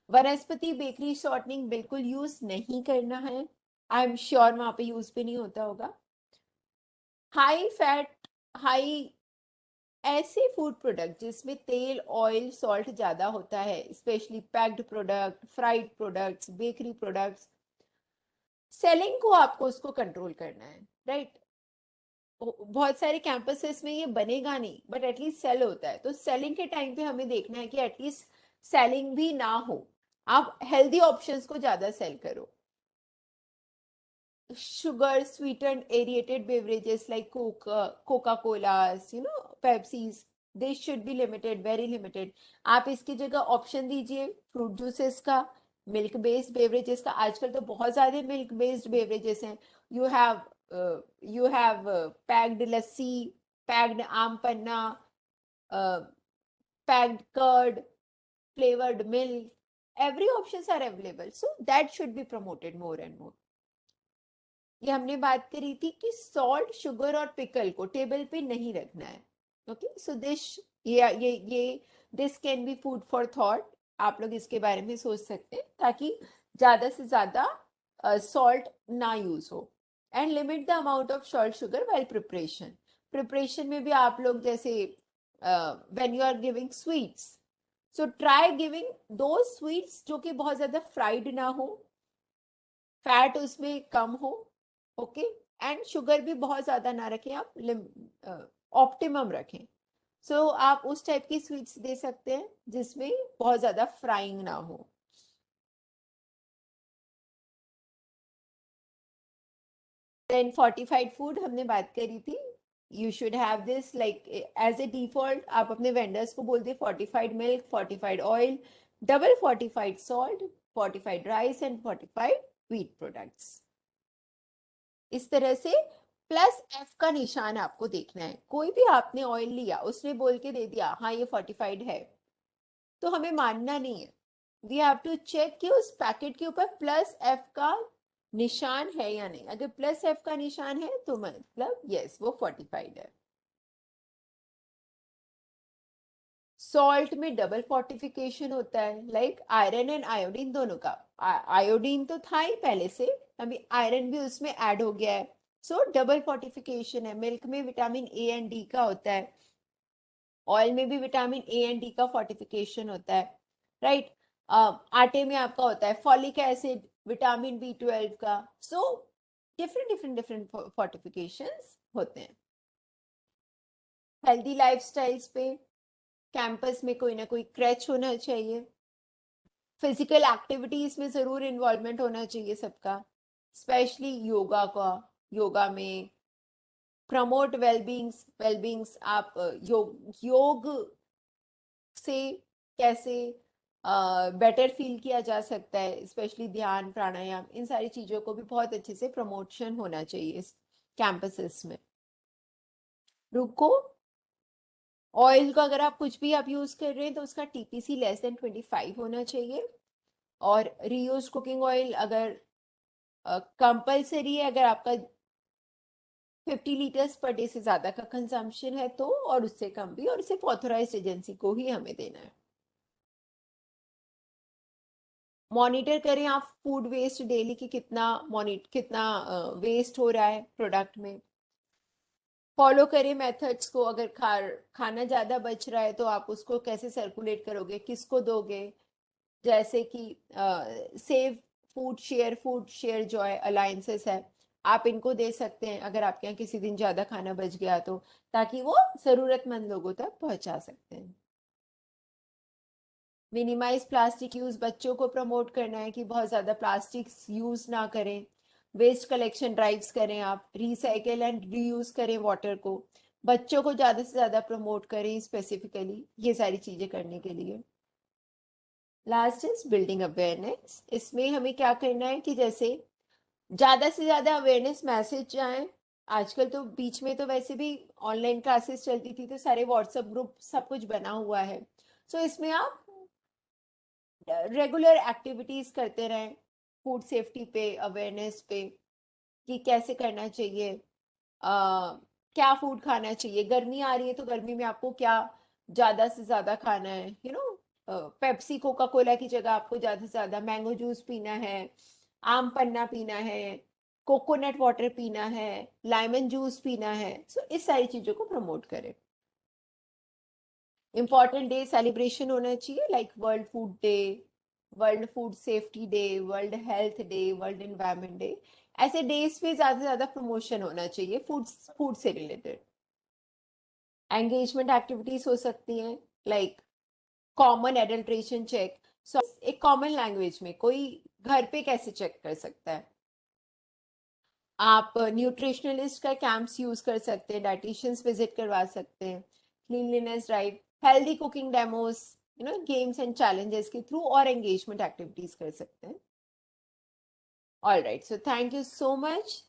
वनस्पति बेकरी शॉर्टनिंग बिल्कुल यूज नहीं करना है. आई एम श्योर वहां पे यूज भी नहीं होता होगा. हाई फैट, हाई ऐसे फूड प्रोडक्ट जिसमें तेल, ऑयल, सॉल्ट ज्यादा होता है, specially packed product, fried products, bakery products, selling को आपको उसको कंट्रोल करना है, राइट. बहुत सारे कैंपसेस में ये बनेगा नहीं बट एटलीस्ट सेल होता है, तो सेलिंग के टाइम पे हमें देखना है कि एटलीस्ट सेलिंग भी ना हो, आप हेल्दी ऑप्शंस को ज्यादा सेल करो. sugar sweetened aerated beverages like coca-colas, pepsis, they should be limited, very limited. आप इसकी जगह ऑप्शन दीजिए फ्रूट जूसेस का, मिल्क बेस्ड बेवरेजेस का. आजकल तो बहुत ज्यादा मिल्क बेस्ड बेवरेजेस हैं. You have packed lassi, packed aam panna, packed curd, flavored milk, every options are available, so that should be promoted more and more. ये हमने बात करी थी कि सॉल्ट, शुगर और पिकल को टेबल पे नहीं रखना है. ओके, सो ये this can be food for thought. आप लोग इसके बारे में सोच सकते हैं ताकि ज्यादा से ज्यादा सॉल्ट ना यूज हो. And limit the amount of salt, sugar while preparation में भी आप लोग जैसे when you are giving sweets, so try giving दो स्वीट्स जो कि बहुत ज्यादा फ्राइड ना हो, फैट उसमें कम हो. ओके, एंड शुगर भी बहुत ज्यादा ना रखें, आप ऑप्टिमम रखें. सो आप उस टाइप की स्वीट्स दे सकते हैं जिसमें बहुत ज्यादा फ्राइंग ना हो. देन फोर्टिफाइड फूड हमने बात करी थी. You should have this like as a default. आप अपने वेंडर्स को बोल दे fortified milk, fortified oil, double fortified salt, fortified rice and fortified wheat products. इस तरह से प्लस एफ का निशान आपको देखना है. कोई भी आपने ऑयल लिया, उसने बोल के दे दिया हाँ ये फोर्टिफाइड है, तो हमें मानना नहीं है. वी हैव टू चेक कि उस पैकेट के ऊपर प्लस एफ का निशान है या नहीं. अगर प्लस एफ का निशान है तो मतलब यस वो फोर्टिफाइड है. सॉल्ट में डबल फोर्टिफिकेशन होता है, लाइक आयरन एंड आयोडीन दोनों का. आयोडीन तो था ही पहले से, अभी आयरन भी उसमें ऐड हो गया है, सो डबल फोर्टिफिकेशन है. मिल्क में विटामिन ए एंड डी का होता है, ऑयल में भी विटामिन ए एंड डी का फोर्टिफिकेशन होता है, राइट. आटे में आपका होता है फॉलिक एसिड, विटामिन बी 12 का. So different different different fortifications होते हैं. हेल्दी लाइफस्टाइल्स पे कैंपस में कोई ना कोई क्रैच होना चाहिए. फिजिकल एक्टिविटीज में जरूर इन्वॉल्वमेंट होना चाहिए सबका, स्पेशली योगा का. योगा में प्रमोट वेलबींग्स आप योग से कैसे बेटर फील किया जा सकता है, स्पेशली ध्यान प्राणायाम, इन सारी चीजों को भी बहुत अच्छे से प्रमोशन होना चाहिए इस कैंपसेस में। रुको, ऑयल का अगर आप कुछ भी आप यूज कर रहे हैं तो उसका टीपीसी लेस देन 25 होना चाहिए। और रीयूज कुकिंग ऑयल अगर कंपलसरी है, अगर आपका 50 लीटर्स पर डे से ज्यादा का कंजम्पशन है तो, और उससे कम भी, और सिर्फ ऑथोराइज्ड एजेंसी को ही हमें देना है। मॉनिटर करें आप फूड वेस्ट डेली की कितना वेस्ट हो रहा है प्रोडक्ट में। फॉलो करें मेथड्स को, अगर खाना ज्यादा बच रहा है तो आप उसको कैसे सर्कुलेट करोगे, किसको दोगे, जैसे कि save food share Joy alliances है, आप इनको दे सकते हैं अगर आपके यहाँ किसी दिन ज्यादा खाना बच गया तो, ताकि वो जरूरतमंद लोगों तक पहुंचा सकते हैं। मिनिमाइज प्लास्टिक यूज, बच्चों को प्रमोट करना है कि बहुत ज्यादा प्लास्टिक यूज ना करें। वेस्ट कलेक्शन ड्राइव्स करें, आप रिसाइकिल एंड रीयूज करें वाटर को, बच्चों को ज्यादा से ज्यादा प्रमोट करें स्पेसिफिकली ये सारी चीजें करने के लिए। Last is building awareness. इसमें हमें क्या करना है कि जैसे ज्यादा से ज्यादा अवेयरनेस मैसेज जाए। आजकल तो बीच में तो वैसे भी ऑनलाइन क्लासेस चलती थी तो सारे व्हाट्सएप ग्रुप सब कुछ बना हुआ है, सो इसमें आप रेगुलर एक्टिविटीज करते रहें फूड सेफ्टी पे, अवेयरनेस पे, कि कैसे करना चाहिए, क्या फूड खाना चाहिए, गर्मी आ रही है तो गर्मी में आपको क्या ज्यादा से ज्यादा खाना है, पेप्सी कोका कोला की जगह आपको ज्यादा से ज्यादा मैंगो जूस पीना है, आम पन्ना पीना है, कोकोनट वाटर पीना है, लेमन जूस पीना है। सो इस सारी चीजों को प्रमोट करें। इम्पॉर्टेंट डे सेलिब्रेशन होना चाहिए, like world food day, world food safety day, world health day, world environment day. ऐसे डेज पे ज्यादा से ज्यादा प्रमोशन होना चाहिए फूड से रिलेटेड। एंगेजमेंट एक्टिविटीज हो सकती हैं, लाइक कॉमन एडल्ट्रेशन चेक। सो एक कॉमन लैंग्वेज में कोई घर पे कैसे चेक कर सकता है। आप न्यूट्रिशनलिस्ट का कैंप्स यूज कर सकते हैं, डाइटिशियंस विजिट करवा सकते हैं, cleanliness drive, healthy cooking demos, games and challenges के थ्रू, और एंगेजमेंट एक्टिविटीज कर सकते हैं। All right, so thank you so much.